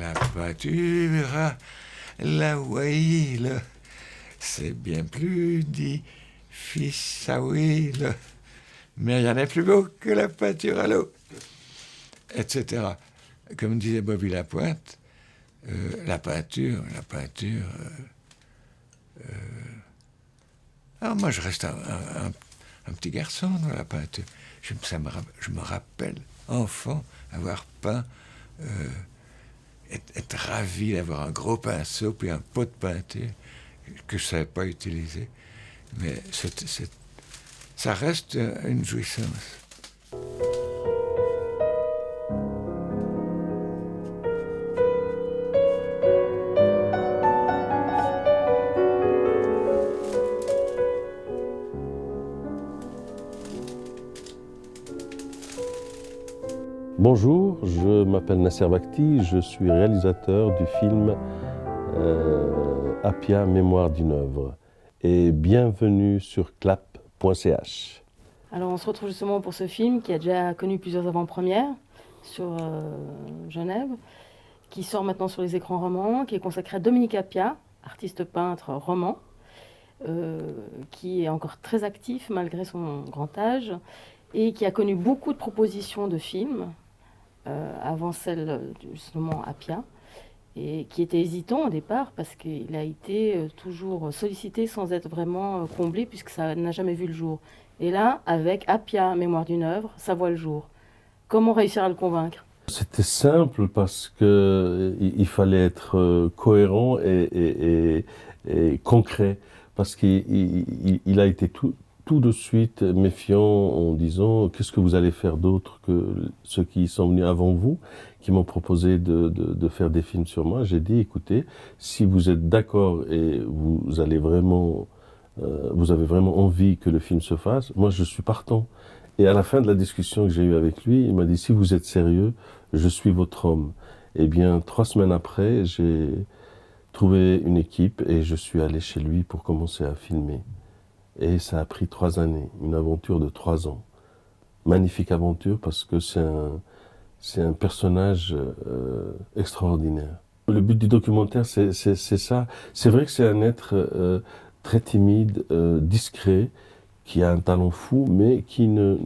la pâture, la ouïle, c'est bien plus difficile. Mais rien n'est plus beau que la pâture à l'eau, etc. Comme disait Bobby Lapointe, la peinture. Alors moi, je reste un petit garçon dans la peinture. Je me rappelle, enfant, avoir peint, être ravi d'avoir un gros pinceau puis un pot de peinture que je ne savais pas utiliser. Mais ça reste une jouissance. Bonjour, je m'appelle Nasser Bakhti, je suis réalisateur du film Appia, Mémoire d'une œuvre. Et bienvenue sur clap.ch. Alors on se retrouve justement pour ce film qui a déjà connu plusieurs avant-premières sur Genève, qui sort maintenant sur les écrans romans, qui est consacré à Dominique Appia, artiste peintre roman, qui est encore très actif malgré son grand âge et qui a connu beaucoup de propositions de films avant celle justement Appia, et qui était hésitant au départ parce qu'il a été toujours sollicité sans être vraiment comblé puisque ça n'a jamais vu le jour. Et là, avec Appia, Mémoire d'une œuvre, ça voit le jour. Comment réussir à le convaincre ? C'était simple parce qu'il fallait être cohérent et concret, parce qu'il a été tout de suite méfiant en disant « Qu'est-ce que vous allez faire d'autre que ceux qui sont venus avant vous, qui m'ont proposé de faire des films sur moi ?» J'ai dit « Écoutez, si vous êtes d'accord et vous avez vraiment envie que le film se fasse, moi je suis partant. » Et à la fin de la discussion que j'ai eue avec lui, il m'a dit « Si vous êtes sérieux, je suis votre homme. » Eh bien, 3 semaines après, j'ai trouvé une équipe et je suis allé chez lui pour commencer à filmer. Et ça a pris 3 années, une aventure de 3 ans. Magnifique aventure parce que c'est un personnage extraordinaire. Le but du documentaire, c'est ça. C'est vrai que c'est un être très timide, discret, qui a un talent fou, mais qui ne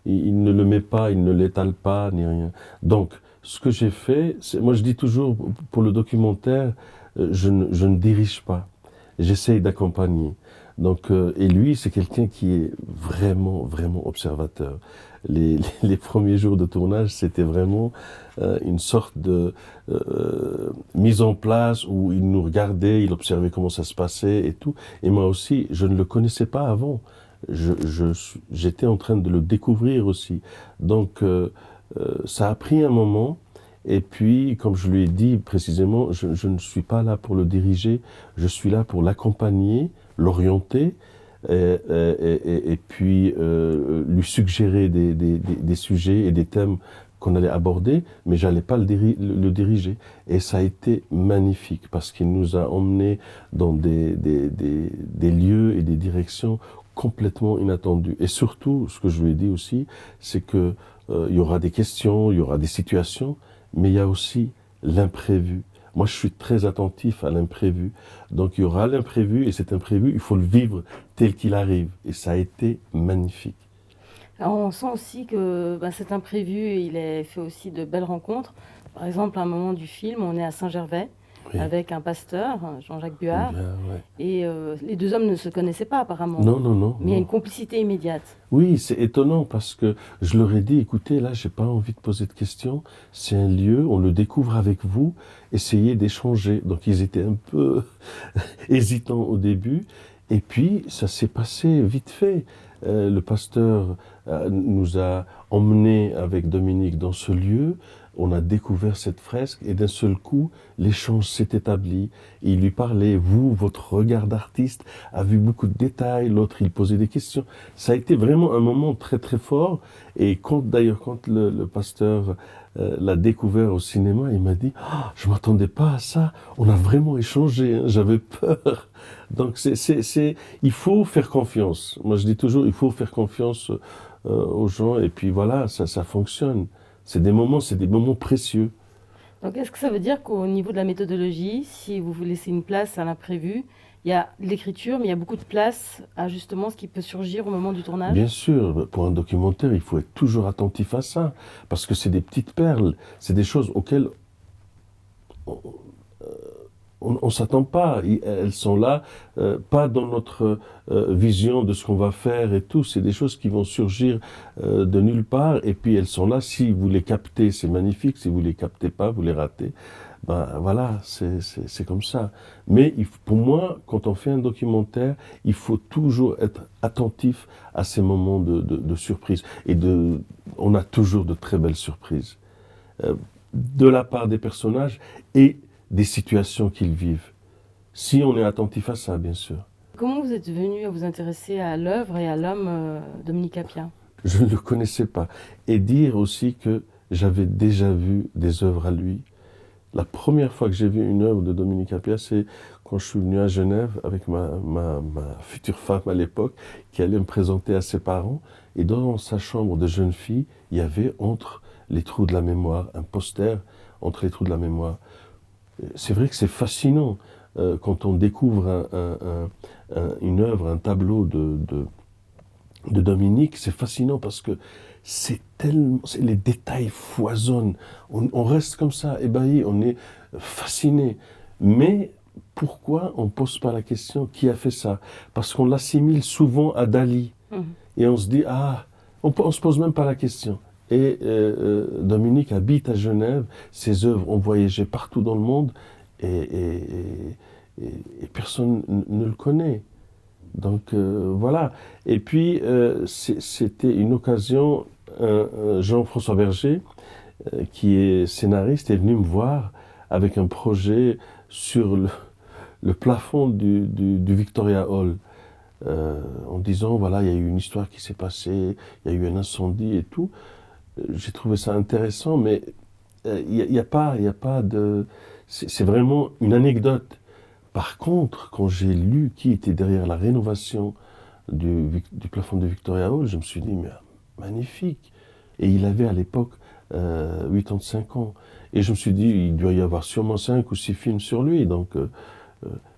le met pas, il ne l'étale pas, ni rien. Donc, ce que j'ai fait, moi je dis toujours, pour le documentaire, je ne dirige pas, j'essaye d'accompagner. Donc, et lui, c'est quelqu'un qui est vraiment, vraiment observateur. Les premiers jours de tournage, c'était vraiment une sorte de mise en place où il nous regardait, il observait comment ça se passait et tout. Et moi aussi, je ne le connaissais pas avant. J'étais en train de le découvrir aussi. Donc, ça a pris un moment. Et puis, comme je lui ai dit précisément, je ne suis pas là pour le diriger, je suis là pour l'accompagner, l'orienter, et puis lui suggérer des sujets et des thèmes qu'on allait aborder, mais j'allais pas le diriger. Et ça a été magnifique, parce qu'il nous a emmenés dans des lieux et des directions complètement inattendues. Et surtout, ce que je lui ai dit aussi, c'est que il y aura des questions, il y aura des situations, mais il y a aussi l'imprévu. Moi, je suis très attentif à l'imprévu. Donc, il y aura l'imprévu, et cet imprévu, il faut le vivre tel qu'il arrive. Et ça a été magnifique. Alors, on sent aussi que cet imprévu, il est fait aussi de belles rencontres. Par exemple, à un moment du film, on est à Saint-Gervais, oui, avec un pasteur, Jean-Jacques Buard, ouais. Et les 2 hommes ne se connaissaient pas apparemment. Non. Mais il y a une complicité immédiate. Oui, c'est étonnant parce que je leur ai dit, écoutez, là, j'ai pas envie de poser de questions. C'est un lieu, on le découvre avec vous. Essayez d'échanger. Donc, ils étaient un peu hésitants au début. Et puis, ça s'est passé vite fait. Le pasteur nous a emmenés avec Dominique dans ce lieu. On a découvert cette fresque et d'un seul coup, l'échange s'est établi. Il lui parlait, vous, votre regard d'artiste a vu beaucoup de détails, l'autre il posait des questions. Ça a été vraiment un moment très très fort. Et quand le pasteur l'a découvert au cinéma, il m'a dit « Je m'attendais pas à ça, on a vraiment échangé, hein, j'avais peur ». Donc il faut faire confiance. Moi je dis toujours, il faut faire confiance aux gens et puis voilà, ça fonctionne. C'est des moments précieux. Donc, est-ce que ça veut dire qu'au niveau de la méthodologie, si vous vous laissez une place à l'imprévu, il y a l'écriture, mais il y a beaucoup de place à justement ce qui peut surgir au moment du tournage? Bien sûr, pour un documentaire, il faut être toujours attentif à ça, parce que c'est des petites perles, c'est des choses auxquelles on ne s'attend pas. Elles sont là, pas dans notre vision de ce qu'on va faire et tout. C'est des choses qui vont surgir de nulle part, et puis elles sont là. Si vous les captez, c'est magnifique. Si vous les captez pas, vous les ratez. Ben voilà, c'est comme ça. Mais pour moi, quand on fait un documentaire, il faut toujours être attentif à ces moments de surprise. On a toujours de très belles surprises de la part des personnages et des situations qu'ils vivent. Si on est attentif à ça, bien sûr. Comment vous êtes venu à vous intéresser à l'œuvre et à l'homme Dominique Appia? Je ne le connaissais pas. Et dire aussi que j'avais déjà vu des œuvres à lui. La première fois que j'ai vu une œuvre de Dominique Appia, c'est quand je suis venu à Genève avec ma future femme à l'époque, qui allait me présenter à ses parents. Et dans sa chambre de jeune fille, il y avait entre les trous de la mémoire, un poster entre les trous de la mémoire. C'est vrai que c'est fascinant quand on découvre une œuvre, un tableau de Dominique, c'est fascinant parce que les détails foisonnent. On reste comme ça, ébahi, on est fasciné. Mais pourquoi on ne pose pas la question qui a fait ça? Parce qu'on l'assimile souvent à Dali. Et on se dit, on ne se pose même pas la question. Et Dominique habite à Genève, ses œuvres ont voyagé partout dans le monde et personne ne le connaît. Donc voilà. Et puis c'était une occasion, Jean-François Berger, qui est scénariste, est venu me voir avec un projet sur le plafond du Victoria Hall. En disant, voilà, il y a eu une histoire qui s'est passée, il y a eu un incendie et tout. J'ai trouvé ça intéressant, mais il n'y a pas de... C'est vraiment une anecdote. Par contre, quand j'ai lu qui était derrière la rénovation du plafond de Victoria Hall, je me suis dit, mais magnifique. Et il avait à l'époque 85 ans. Et je me suis dit, il doit y avoir sûrement 5 ou 6 films sur lui. Donc,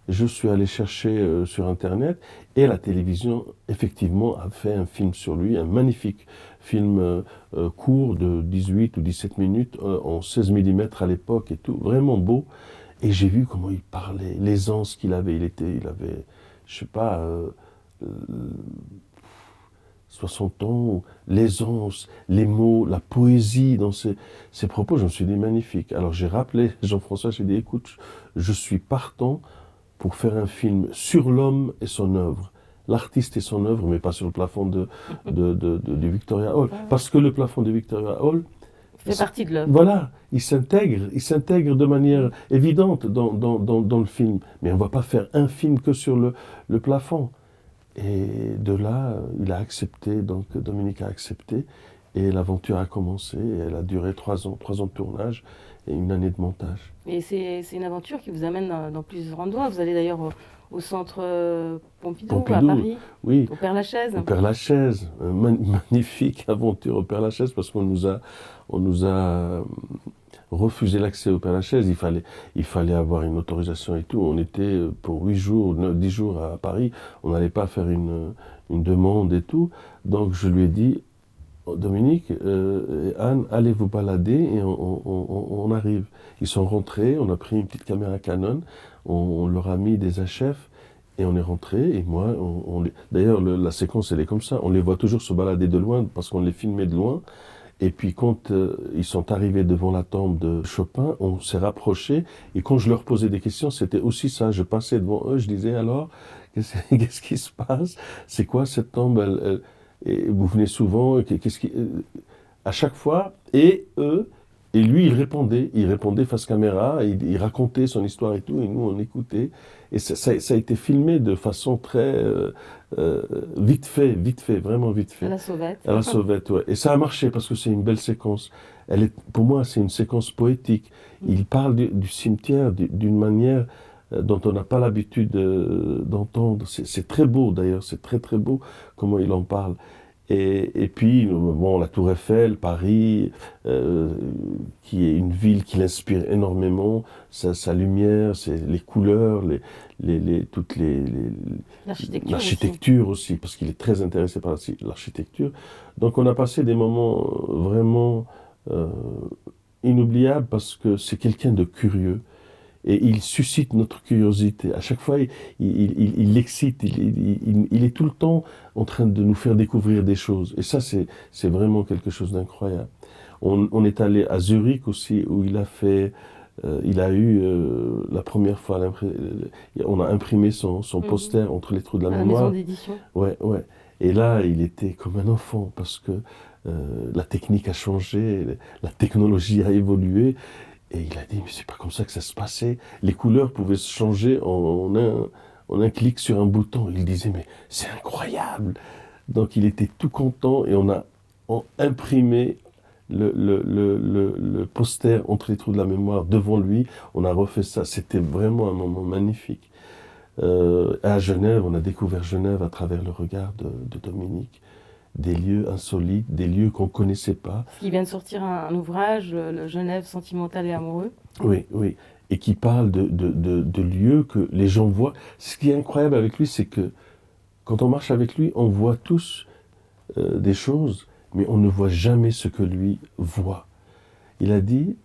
je suis allé chercher sur Internet et la télévision, effectivement, a fait un film sur lui, un magnifique film court de 18 ou 17 minutes, en 16 mm à l'époque et tout, vraiment beau. Et j'ai vu comment il parlait, l'aisance qu'il avait. Il avait, je sais pas, 60 ans, l'aisance, les mots, la poésie dans ses propos. Je me suis dit, magnifique. Alors j'ai rappelé Jean-François, j'ai dit, écoute, je suis partant pour faire un film sur l'homme et son œuvre. L'artiste et son œuvre, mais pas sur le plafond du Victoria Hall. Parce que le plafond du Victoria Hall fait partie de l'œuvre. Voilà, il s'intègre de manière évidente dans le film. Mais on ne va pas faire un film que sur le plafond. Et de là, il a accepté, donc Dominique a accepté, et l'aventure a commencé. Et elle a duré 3 ans de tournage et 1 année de montage. Et c'est une aventure qui vous amène dans plusieurs endroits. Vous allez d'ailleurs au centre Pompidou, à Paris, oui, au Père-Lachaise. Au Père-Lachaise, magnifique aventure au Père-Lachaise, parce qu'on nous a refusé l'accès au Père-Lachaise. Il fallait avoir une autorisation et tout. On était pour 8 jours, 10 jours à Paris. On n'allait pas faire une demande et tout. Donc je lui ai dit, Dominique et Anne, allez vous balader et on arrive. Ils sont rentrés, on a pris une petite caméra Canon, on leur a mis des HF et on est rentrés. Et moi, d'ailleurs, la séquence, elle est comme ça. On les voit toujours se balader de loin parce qu'on les filmait de loin. Et puis quand ils sont arrivés devant la tombe de Chopin, on s'est rapprochés. Et quand je leur posais des questions, c'était aussi ça. Je passais devant eux, je disais alors, qu'est-ce qui se passe? C'est quoi cette tombe? Et vous venez souvent, à chaque fois, et eux, et lui, il répondait face caméra, il racontait son histoire et tout, et nous, on écoutait. Et ça a été filmé de façon très vite fait, vraiment vite fait. À la sauvette. À la sauvette, ouais. Et ça a marché parce que c'est une belle séquence. Pour moi, c'est une séquence poétique. Il parle du cimetière d'une manière dont on n'a pas l'habitude d'entendre. C'est très beau d'ailleurs, c'est très très beau comment il en parle. Et puis, bon, la Tour Eiffel, Paris, qui est une ville qui l'inspire énormément, sa lumière, les couleurs, toutes l'architecture aussi, parce qu'il est très intéressé par l'architecture. Donc on a passé des moments vraiment inoubliables parce que c'est quelqu'un de curieux. Et il suscite notre curiosité. À chaque fois, il l'excite, il est tout le temps en train de nous faire découvrir des choses. Et ça, c'est vraiment quelque chose d'incroyable. On est allé à Zurich aussi, où il a eu la première fois, on a imprimé son poster entre les trous de la mémoire. La maison d'édition. Ouais. Et là, il était comme un enfant, parce que la technique a changé, la technologie a évolué. Et il a dit, mais c'est pas comme ça que ça se passait. Les couleurs pouvaient se changer en un clic sur un bouton. Il disait, mais c'est incroyable. Donc il était tout content et on a imprimé le poster entre les trous de la mémoire devant lui. On a refait ça. C'était vraiment un moment magnifique. À Genève, on a découvert Genève à travers le regard de Dominique. Des lieux insolites, des lieux qu'on ne connaissait pas. Parce qu'il vient de sortir un ouvrage, le Genève sentimental et amoureux. Oui. Et qui parle de lieux que les gens voient. Ce qui est incroyable avec lui, c'est que quand on marche avec lui, on voit tous des choses, mais on ne voit jamais ce que lui voit. Il a dit,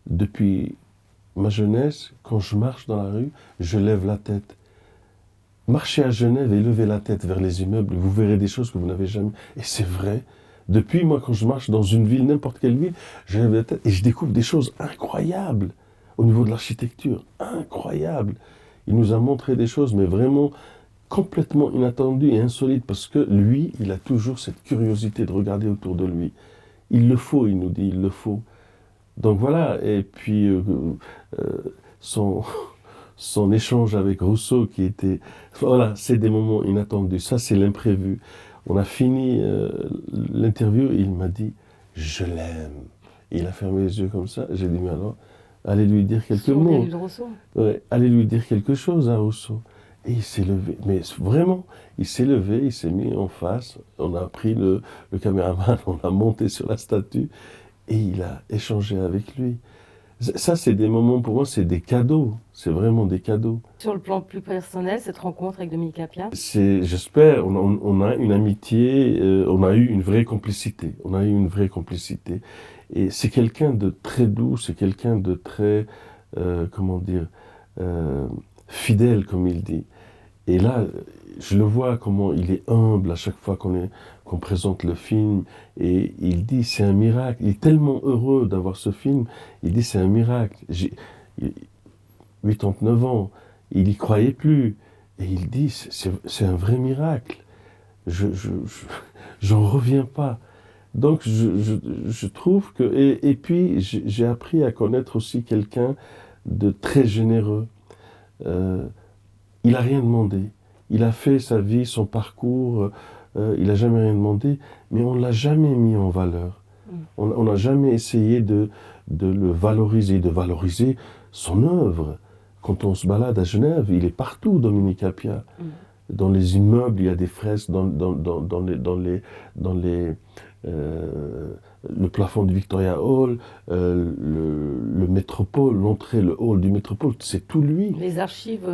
depuis ma jeunesse, quand je marche dans la rue, je lève la tête. Marchez à Genève et levez la tête vers les immeubles, vous verrez des choses que vous n'avez jamais. Et c'est vrai. Depuis, moi, quand je marche dans une ville, n'importe quelle ville, je lève la tête et je découvre des choses incroyables au niveau de l'architecture. Incroyables. Il nous a montré des choses, mais vraiment complètement inattendues et insolites, parce que lui, il a toujours cette curiosité de regarder autour de lui. Il le faut, il nous dit, il le faut. Donc voilà, et puis son échange avec Rousseau qui était... Voilà, c'est des moments inattendus. Ça, c'est l'imprévu. On a fini l'interview et il m'a dit « Je l'aime ». Il a fermé les yeux comme ça. J'ai dit « Mais alors, allez lui dire quelques mots. » Ouais, allez lui dire quelque chose à Rousseau. Et il s'est levé. Mais vraiment, il s'est levé, il s'est mis en face. On a pris le caméraman, on a monté sur la statue et il a échangé avec lui. Ça, c'est des moments, pour moi, c'est des cadeaux. C'est vraiment des cadeaux. Sur le plan plus personnel, cette rencontre avec Dominique Appiah? J'espère, on a une amitié, on a eu une vraie complicité. On a eu une vraie complicité. Et c'est quelqu'un de très doux, c'est quelqu'un de très, fidèle, comme il dit. Et là, je le vois comment il est humble à chaque fois qu'on présente le film. Et il dit, c'est un miracle. Il est tellement heureux d'avoir ce film. Il dit, c'est un miracle. J'ai 89 ans. Il n'y croyait plus. Et il dit, c'est un vrai miracle. J'en reviens pas. Donc, je trouve que... Et puis, j'ai appris à connaître aussi quelqu'un de très généreux. Il n'a rien demandé. Il a fait sa vie, son parcours, il n'a jamais rien demandé, mais on ne l'a jamais mis en valeur. On n'a jamais essayé de le valoriser, de valoriser son œuvre. Quand on se balade à Genève, il est partout, Dominique Appiah. Dans les immeubles, il y a des fresques, le plafond du Victoria Hall, le Métropole, l'entrée, le hall du Métropole, c'est tout lui. Les archives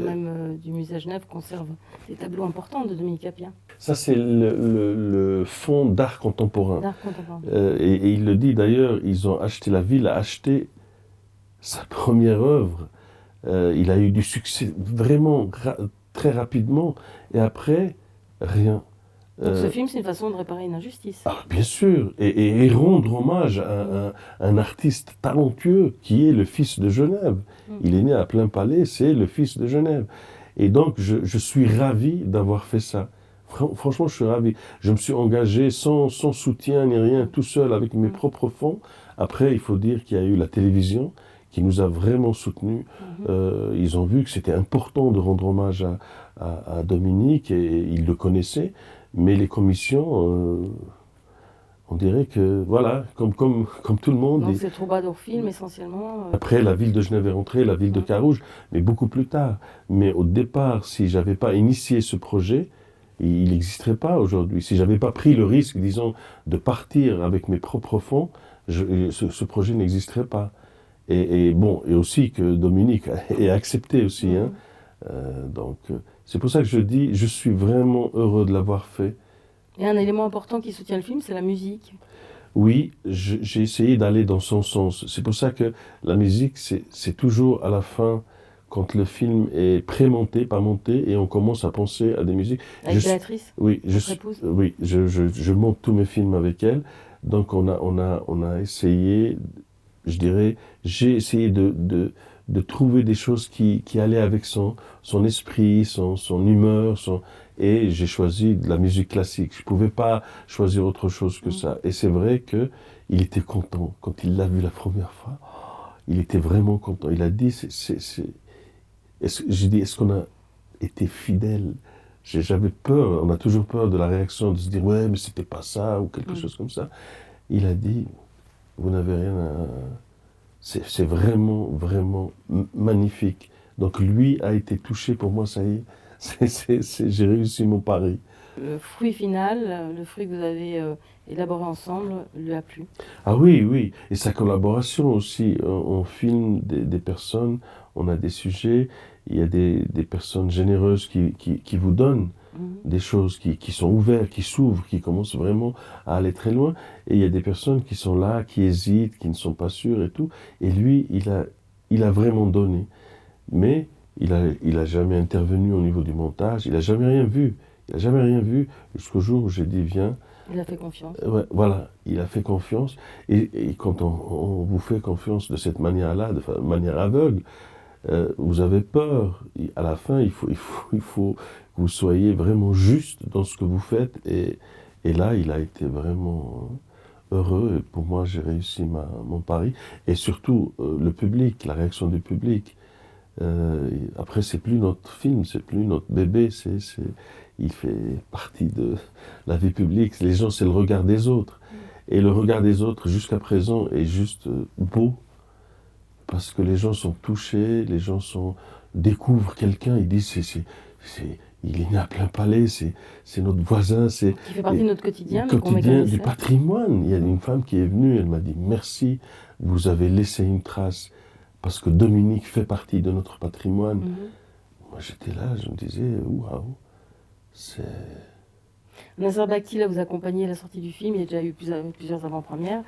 même du musée à Genève conservent des tableaux importants de Dominique Appiah. Ça, c'est le fonds d'art contemporain. D'art contemporain. Et il le dit d'ailleurs, la ville a acheté sa première œuvre. Il a eu du succès vraiment très rapidement. Et après, rien. Donc ce film, c'est une façon de réparer une injustice. Ah, bien sûr, et rendre hommage à un artiste talentueux qui est le fils de Genève. Il est né à Plain Palais, c'est le fils de Genève. Et donc, je suis ravi d'avoir fait ça. Franchement, je suis ravi. Je me suis engagé sans soutien ni rien, tout seul, avec mes propres fonds. Après, il faut dire qu'il y a eu la télévision qui nous a vraiment soutenus. Ils ont vu que c'était important de rendre hommage à Dominique, et ils le connaissaient. Mais les commissions, on dirait que, voilà, comme tout le monde. Donc c'est Troubadour Film, essentiellement. Après, la ville de Genève est rentrée, la ville de Carouge, mais beaucoup plus tard. Mais au départ, si je n'avais pas initié ce projet, il n'existerait pas aujourd'hui. Si j'avais pas pris le risque, disons, de partir avec mes propres fonds, ce projet n'existerait pas. Et bon, et aussi que Dominique ait accepté aussi, hein. Donc, c'est pour ça que je dis, je suis vraiment heureux de l'avoir fait. Et un élément important qui soutient le film, c'est la musique. Oui, j'ai essayé d'aller dans son sens. C'est pour ça que la musique, c'est toujours à la fin, quand le film est pré-monté, pas monté, et on commence à penser à des musiques. Avec Béatrice, Oui, votre épouse. oui, je monte tous mes films avec elle. Donc on a essayé, je dirais, j'ai essayé de trouver des choses qui allaient avec son esprit, son humeur, et j'ai choisi de la musique classique. Je ne pouvais pas choisir autre chose que ça. Et c'est vrai que il était content. Quand il l'a vu la première fois, il était vraiment content. Il a dit, j'ai dit, est-ce qu'on a été fidèle? J'avais peur, on a toujours peur de la réaction, de se dire, ouais, mais c'était pas ça, ou quelque chose comme ça. Il a dit, vous n'avez rien à... C'est vraiment, vraiment magnifique. Donc lui a été touché, pour moi, ça y est, j'ai réussi mon pari. Le fruit final, le fruit que vous avez élaboré ensemble, lui a plu. Ah oui, oui. Et sa collaboration aussi. On filme des personnes, on a des sujets, il y a des personnes généreuses qui vous donnent des choses, qui sont ouvertes, qui s'ouvrent, qui commencent vraiment à aller très loin. Et il y a des personnes qui sont là, qui hésitent, qui ne sont pas sûres et tout. Et lui, il a vraiment donné. Mais il a jamais intervenu au niveau du montage, il a jamais rien vu. Il n'a jamais rien vu jusqu'au jour où j'ai dit viens. Il a fait confiance. Ouais, voilà, il a fait confiance. Et quand on vous fait confiance de cette manière-là, de manière aveugle, vous avez peur. Et à la fin, il faut que vous soyez vraiment juste dans ce que vous faites. Et là, il a été vraiment heureux. Et pour moi, j'ai réussi mon pari. Et surtout, le public, la réaction du public. Après, c'est plus notre film, c'est plus notre bébé, il fait partie de la vie publique. Les gens, c'est le regard des autres. Et le regard des autres, jusqu'à présent, est juste beau. Parce que les gens sont touchés, les gens découvrent quelqu'un, ils disent, il est né à plein palais, c'est notre voisin, Qui fait partie de notre quotidien, mais qu'on quotidien du patrimoine. Il y a une femme qui est venue, elle m'a dit, merci, vous avez laissé une trace. Parce que Dominique fait partie de notre patrimoine. Moi, j'étais là, je me disais, waouh, c'est... Nasser Bakhti, là, vous accompagnez à la sortie du film, il y a déjà eu plusieurs avant-premières.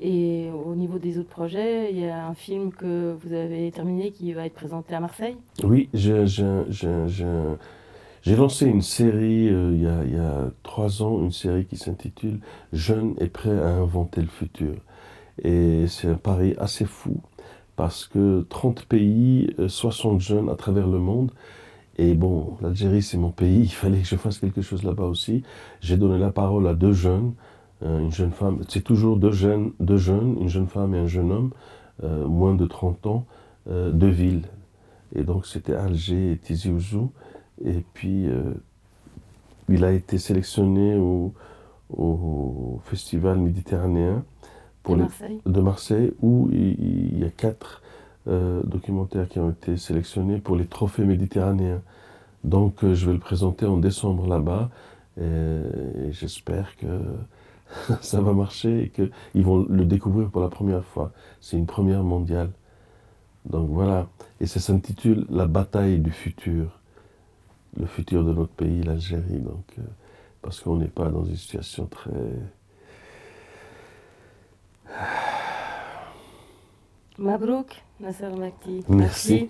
Et au niveau des autres projets, il y a un film que vous avez terminé qui va être présenté à Marseille. Oui, j'ai lancé une série il y a 3 ans, une série qui s'intitule « Jeune et prêt à inventer le futur ». Et c'est un pari assez fou. Parce que 30 pays, 60 jeunes à travers le monde. Et bon, l'Algérie, c'est mon pays, il fallait que je fasse quelque chose là-bas aussi. J'ai donné la parole à 2 jeunes, une jeune femme, c'est toujours deux jeunes, une jeune femme et un jeune homme, moins de 30 ans, 2 villes. Et donc c'était Alger et Tizi Ouzou. Et puis, il a été sélectionné au Festival méditerranéen de Marseille, où il y a 4 documentaires qui ont été sélectionnés pour les trophées méditerranéens. Donc je vais le présenter en décembre là-bas et j'espère que ça va marcher et qu'ils vont le découvrir pour la première fois. C'est une première mondiale. Donc voilà, et ça s'intitule « La bataille du futur », le futur de notre pays, l'Algérie. Donc, parce qu'on n'est pas dans une situation très... Mabrouk, Nasser Bakhti.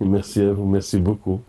Merci à vous, merci beaucoup.